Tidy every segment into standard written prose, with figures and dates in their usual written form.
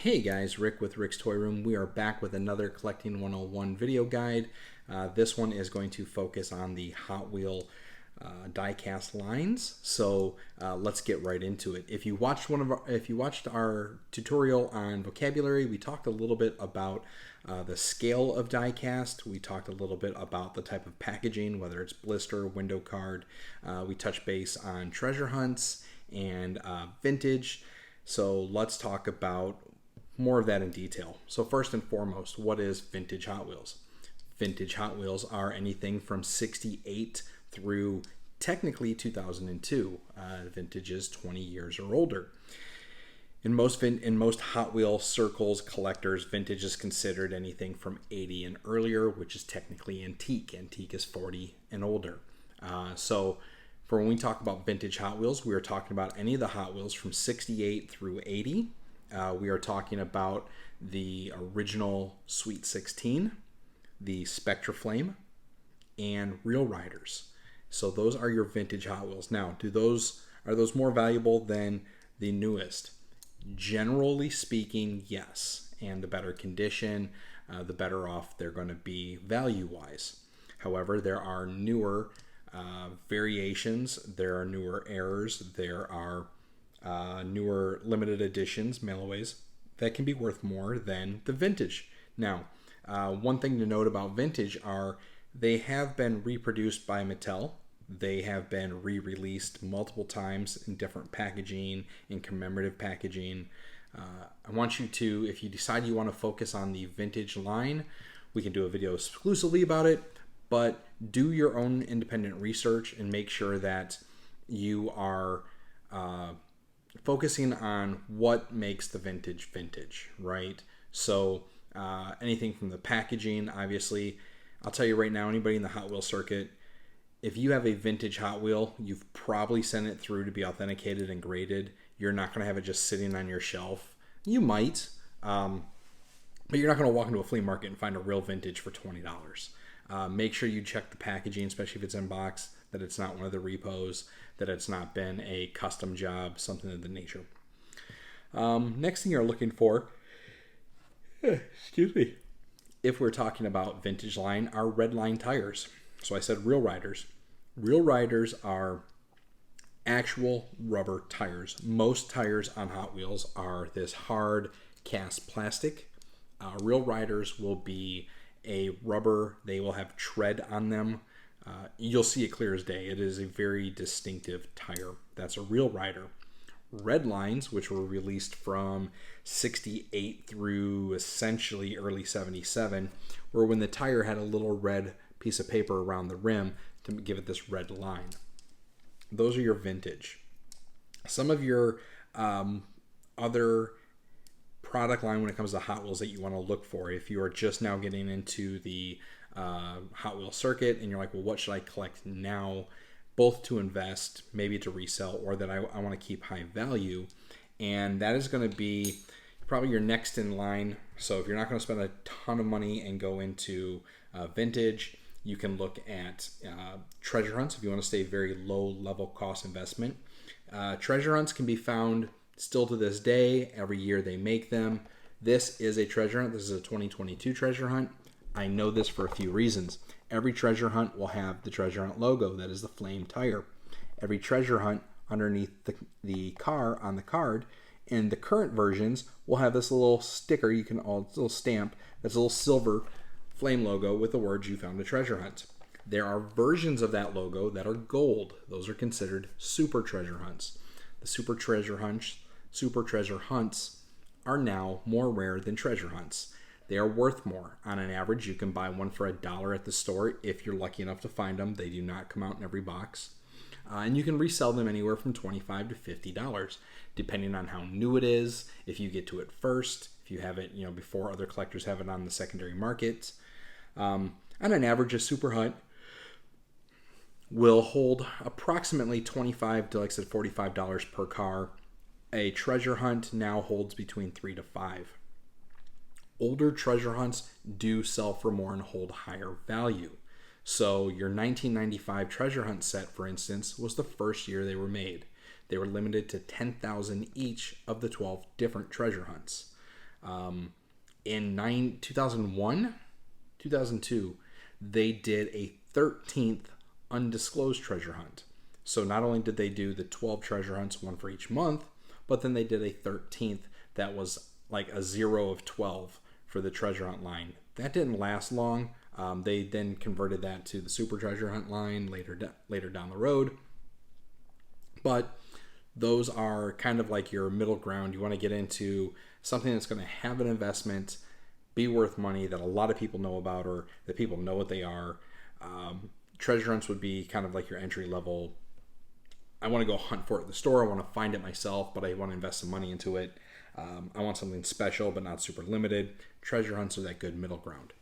Hey guys, Rick with Rick's Toy Room. We are back with another Collecting 101 video guide. This one is going to focus on the Hot Wheel die-cast lines. So let's get right into it. If you watched our tutorial on vocabulary, we talked a little bit about the scale of die-cast. We talked a little bit about the type of packaging, whether it's blister, window card. We touched base on treasure hunts and vintage. So let's talk about more of that in detail. So first and foremost, what is vintage Hot Wheels? Vintage Hot Wheels are anything from 68 through technically 2002. Vintage is 20 years or older. In most Hot Wheel circles, collectors, vintage is considered anything from 80 and earlier, which is technically antique. Antique is 40 and older. So for when we talk about vintage Hot Wheels, we are talking about any of the Hot Wheels from 68 through 80. We are talking about the original Sweet 16, the Spectra Flame, and Real Riders. So those are your vintage Hot Wheels. Now, are those more valuable than the newest? Generally speaking, yes. And the better condition, the better off they're going to be value-wise. However, there are newer variations, there are newer errors, there are newer limited editions, mailaways, that can be worth more than the vintage. Now, one thing to note about vintage are they have been reproduced by Mattel. They have been re-released multiple times in different packaging, in commemorative packaging. I want you to, if you decide you want to focus on the vintage line, we can do a video exclusively about it, but do your own independent research and make sure that you are focusing on what makes the vintage, right? So anything from the packaging, obviously. I'll tell you right now, anybody in the Hot Wheel circuit, if you have a vintage Hot Wheel, you've probably sent it through to be authenticated and graded. You're not going to have it just sitting on your shelf. You might, but you're not going to walk into a flea market and find a real vintage for $20. Make sure you check the packaging, especially if it's in box, that it's not one of the repos, that it's not been a custom job, something of the nature. Next thing you're looking for, if we're talking about vintage line, are red line tires. So I said Real Riders. Real Riders are actual rubber tires. Most tires on Hot Wheels are this hard cast plastic. Real Riders will be a rubber. They will have tread on them. You'll see it clear as day. It is a very distinctive tire. That's a Real Rider. Red lines, which were released from 68 through essentially early 77, were when the tire had a little red piece of paper around the rim to give it this red line. Those are your vintage. Some of your other product line when it comes to Hot Wheels that you want to look for, if you are just now getting into the Hot Wheel circuit and you're like, well, what should I collect now, both to invest, maybe to resell, or that I want to keep high value? And that is going to be probably your next in line. So if you're not going to spend a ton of money and go into vintage, you can look at treasure hunts if you want to stay very low level cost investment. Treasure hunts can be found still to this day. Every year they make them. This is a treasure hunt. This is a 2022 treasure hunt. I know this for a few reasons. Every treasure hunt will have the treasure hunt logo. That is the flame tire. Every treasure hunt underneath the car on the card, and the current versions will have this little sticker, little stamp, that's a little silver flame logo with the words "You found a treasure hunt." There are versions of that logo that are gold. Those are considered super treasure hunts. The super treasure hunts are now more rare than treasure hunts. They are worth more. On an average, you can buy one for $1 at the store if you're lucky enough to find them. They do not come out in every box. And you can resell them anywhere from $25 to $50, depending on how new it is, if you get to it first, if you have it before other collectors have it on the secondary market. On an average, a super hunt will hold approximately $25 to, like I said, $45 per car. A treasure hunt now holds between $3 to $5. Older treasure hunts do sell for more and hold higher value. So your 1995 treasure hunt set, for instance, was the first year they were made. They were limited to 10,000 each of the 12 different treasure hunts. In 2001, 2002, they did a 13th undisclosed treasure hunt. So not only did they do the 12 treasure hunts, one for each month, but then they did a 13th that was like a 0 of 12 for the treasure hunt line. That didn't last long. They then converted that to the super treasure hunt line later down the road. But those are kind of like your middle ground. You want to get into something that's going to have an investment, be worth money, that a lot of people know about, or that people know what they are. Treasure hunts would be kind of like your entry level. I want to go hunt for it at the store. I want to find it myself, but I want to invest some money into it. I want something special, but not super limited. Treasure hunts are that good middle ground.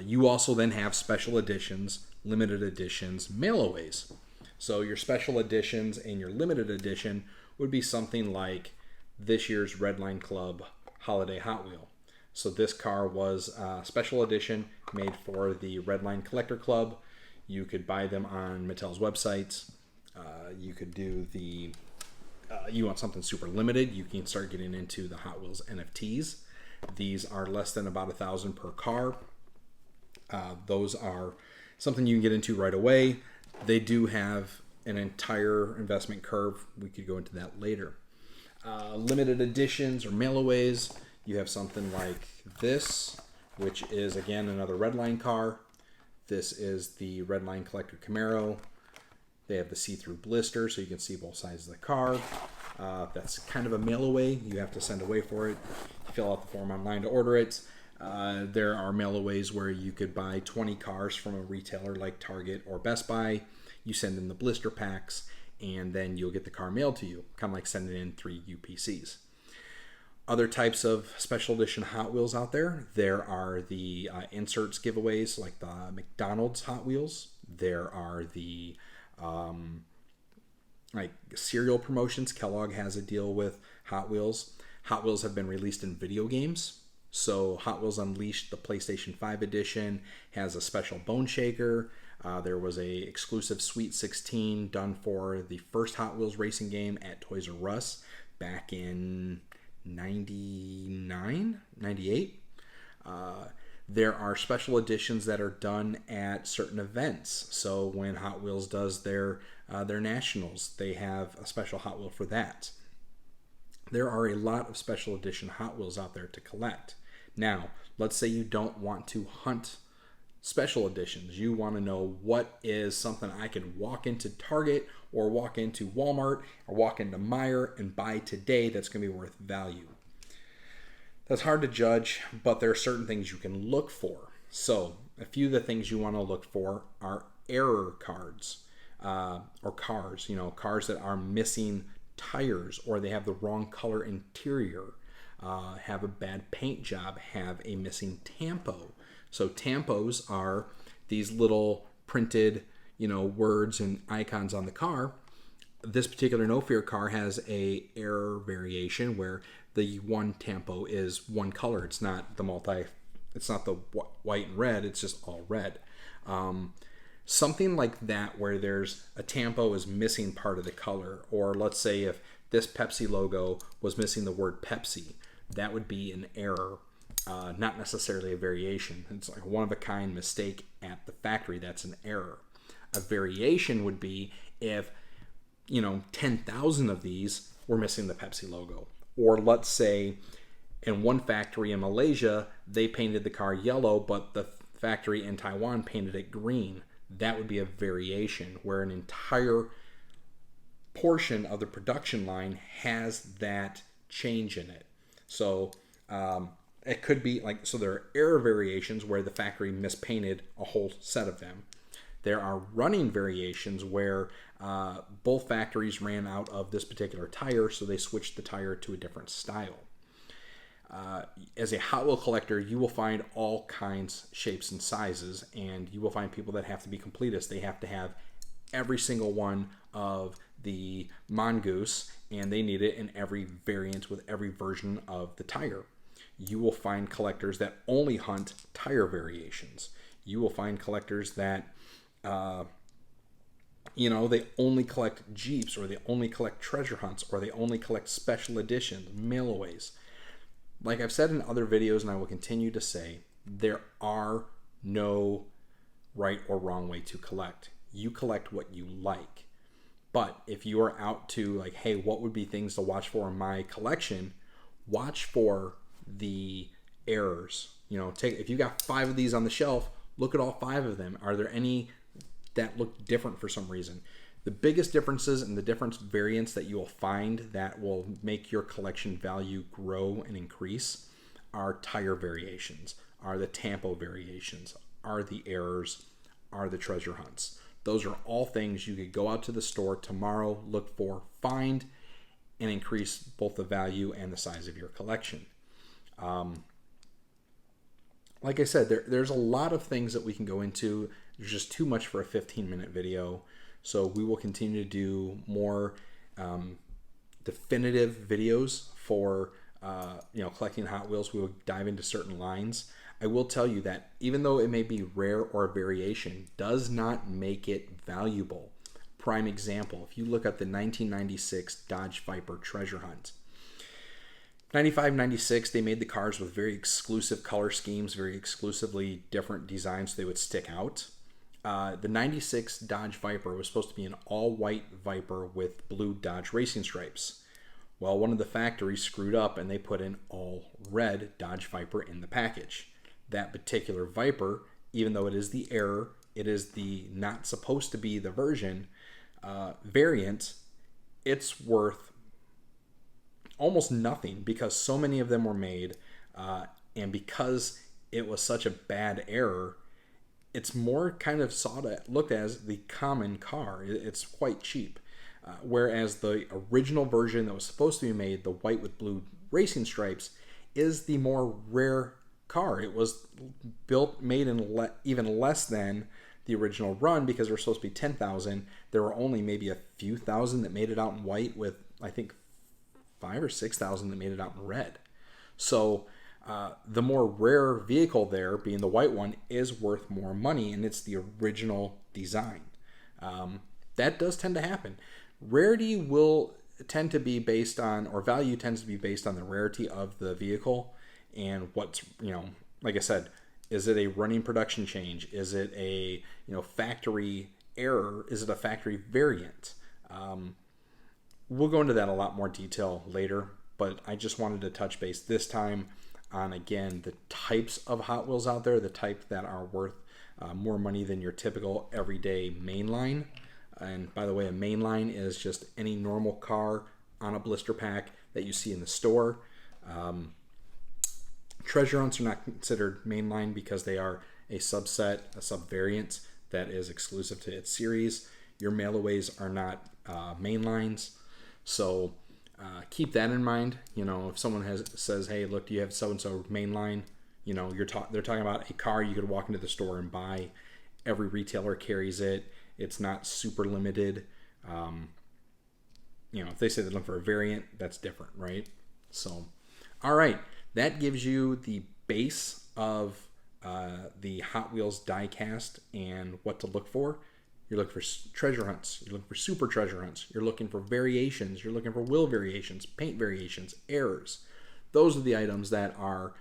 You also then have special editions, limited editions, mail-aways. So your special editions and your limited edition would be something like this year's Redline Club Holiday Hot Wheel. So this car was a special edition made for the Redline Collector Club. You could buy them on Mattel's websites. You could do you want something super limited, you can start getting into the Hot Wheels NFTs. These are less than about $1,000 per car. Those are something you can get into right away. They do have an entire investment curve. We could go into that later. Limited editions or mail-aways, you have something like this, which is, again, another Redline car. This is the Redline Collector Camaro. They have the see-through blister, so you can see both sides of the car. That's kind of a mail-away. You have to send away for it. You fill out the form online to order it. There are mail-aways where you could buy 20 cars from a retailer like Target or Best Buy. You send in the blister packs, and then you'll get the car mailed to you, kind of like sending in 3 UPCs. Other types of special edition Hot Wheels out there. There are the inserts giveaways, like the McDonald's Hot Wheels. There are the like cereal promotions. Kellogg has a deal with Hot Wheels. Hot Wheels have been released in video games. So Hot Wheels Unleashed, the PlayStation 5 edition, has a special Bone Shaker. There was a exclusive Sweet 16 done for the first Hot Wheels racing game at Toys R Us back in 99, 98. There are special editions that are done at certain events. So when Hot Wheels does their nationals, they have a special Hot Wheel for that. There are a lot of special edition Hot Wheels out there to collect. Now, let's say you don't want to hunt special editions. You want to know what is something I could walk into Target or walk into Walmart or walk into Meijer and buy today that's going to be worth value. That's hard to judge, but there are certain things you can look for. So a few of the things you want to look for are error cards or cars, cars that are missing tires or they have the wrong color interior, have a bad paint job, have a missing tampo. So tampos are these little printed, words and icons on the car. This particular No Fear car has a error variation where the one tampo is one color. It's not the it's not the white and red. It's just all red. Something like that where there's a tampo is missing part of the color. Or let's say if this Pepsi logo was missing the word Pepsi, that would be an error. Not necessarily a variation. It's like a one-of-a-kind mistake at the factory. That's an error. A variation would be if 10,000 of these were missing the Pepsi logo. Or let's say in one factory in Malaysia, they painted the car yellow, but the factory in Taiwan painted it green. That would be a variation where an entire portion of the production line has that change in it. So it could be so there are error variations where the factory mispainted a whole set of them. There are running variations where both factories ran out of this particular tire, so they switched the tire to a different style. As a Hot Wheel collector, you will find all kinds, shapes, and sizes, and you will find people that have to be completists. They have to have every single one of the Mongoose, and they need it in every variant with every version of the tire. You will find collectors that only hunt tire variations. You will find collectors that they only collect Jeeps, or they only collect treasure hunts, or they only collect special editions, mail-aways. like I've said in other videos, and I will continue to say, there are no right or wrong way to collect. You collect what you like. But if you are out to like, hey, what would be things to watch for in my collection? Watch for the errors. You know, if you got 5 of these on the shelf, look at all 5 of them. Are there any that look different for some reason? The biggest differences and the different variants that you will find that will make your collection value grow and increase are tire variations, are the tampo variations, are the errors, are the treasure hunts. Those are all things you could go out to the store tomorrow, look for, find, and increase both the value and the size of your collection. Like I said, there's a lot of things that we can go into. There's just too much for a 15-minute video. So we will continue to do more definitive videos for collecting Hot Wheels. We will dive into certain lines. I will tell you that even though it may be rare or a variation, does not make it valuable. Prime example, if you look at the 1996 Dodge Viper Treasure Hunt. 95, 96, they made the cars with very exclusive color schemes, very exclusively different designs so they would stick out. The 96 Dodge Viper was supposed to be an all-white Viper with blue Dodge racing stripes. Well, one of the factories screwed up and they put an all-red Dodge Viper in the package. That particular Viper, even though it is the error, it is the not supposed to be the version variant, it's worth almost nothing because so many of them were made, and because it was such a bad error, it's more kind of looked as the common car. It's quite cheap. Whereas the original version that was supposed to be made, the white with blue racing stripes, is the more rare car. It was made in even less than the original run because there were supposed to be 10,000. There were only maybe a few thousand that made it out in white, with I think 5,000 or 6,000 that made it out in red. So the more rare vehicle there, being the white one, is worth more money, and it's the original design. That does tend to happen. Rarity will tend to be based on, or value tends to be based on the rarity of the vehicle and what's, like I said, is it a running production change? Is it a, factory error? Is it a factory variant? We'll go into that in a lot more detail later, but I just wanted to touch base this time on, again, the types of Hot Wheels out there, the type that are worth more money than your typical everyday mainline. And by the way, a mainline is just any normal car on a blister pack that you see in the store. Treasure hunts are not considered mainline because they are a subset, a subvariant that is exclusive to its series. Your mailaways are not mainlines. So keep that in mind. If someone says, hey, look, do you have so-and-so mainline? They're talking about a car you could walk into the store and buy. Every retailer carries it. It's not super limited. If they say they're looking for a variant, that's different, right? So, all right. That gives you the base of the Hot Wheels diecast and what to look for. You're looking for treasure hunts. You're looking for super treasure hunts. You're looking for variations. You're looking for wheel variations, paint variations, errors. Those are the items that are,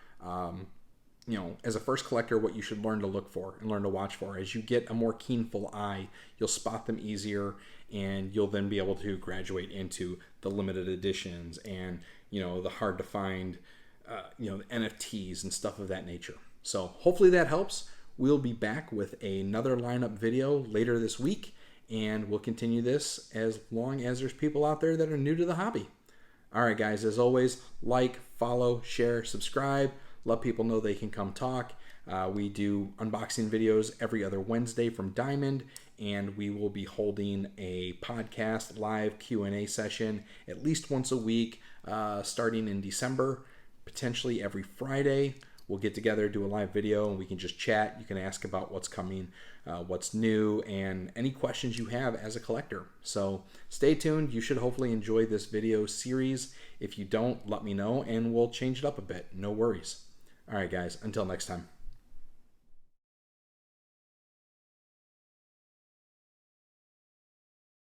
as a first collector, what you should learn to look for and learn to watch for. As you get a more keenful eye, you'll spot them easier, and you'll then be able to graduate into the limited editions and, the hard to find, the NFTs and stuff of that nature. So hopefully that helps. We'll be back with another lineup video later this week, and we'll continue this as long as there's people out there that are new to the hobby. All right, guys, as always, like, follow, share, subscribe. Let people know they can come talk. We do unboxing videos every other Wednesday from Diamond, and we will be holding a podcast live Q&A session at least once a week starting in December, potentially every Friday. We'll get together, do a live video, and we can just chat. You can ask about what's coming, what's new, and any questions you have as a collector. So stay tuned. You should hopefully enjoy this video series. If you don't, let me know, and we'll change it up a bit. No worries. All right, guys, until next time.